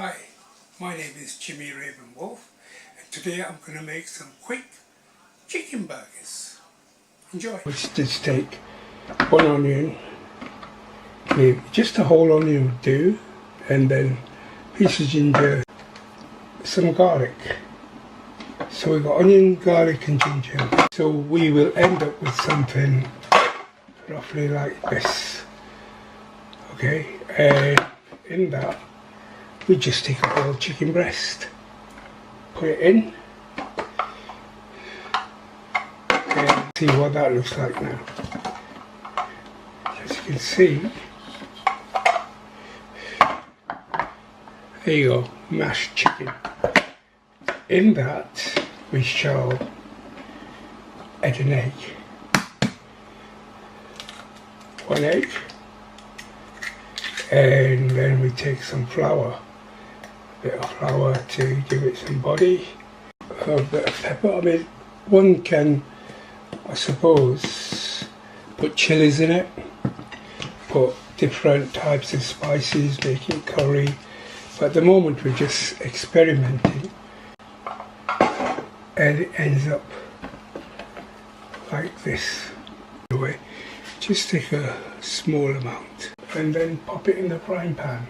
Hi, my name is Jimmy Raven Wolf, and today I'm going to make some quick chicken burgers. Enjoy. Which just take one onion, maybe just a whole onion would do, and then a piece of ginger, some garlic. So we've got onion, garlic and ginger. So we will end up with something roughly like this. Okay, in that we just take a whole chicken breast, put it in, and see what that looks like now. As you can see, there you go, mashed chicken. In that we shall add an egg, one egg, and then we take some flour, a bit of flour to give it some body, a bit of pepper. I mean, one can, I suppose, put chilies in it, put different types of spices, making curry, but at the moment we're just experimenting, and it ends up like this. Anyway, just take a small amount and then pop it in the frying pan.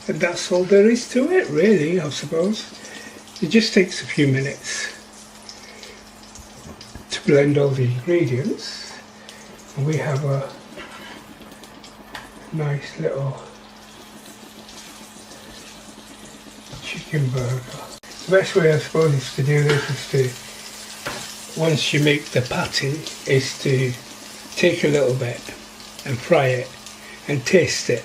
And that's all there is to it, really, I suppose. It just takes a few minutes to blend all the ingredients, and we have a nice little chicken burger. The best way, I suppose, is to do this is to, once you make the patty, is to take a little bit and fry it and taste it,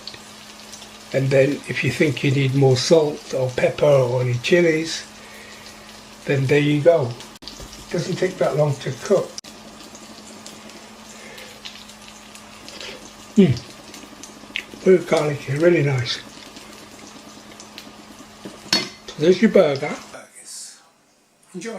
and then if you think you need more salt or pepper or any chilies, then there you go. It doesn't take that long to cook. Very garlicky, really nice. So there's your burger. Enjoy.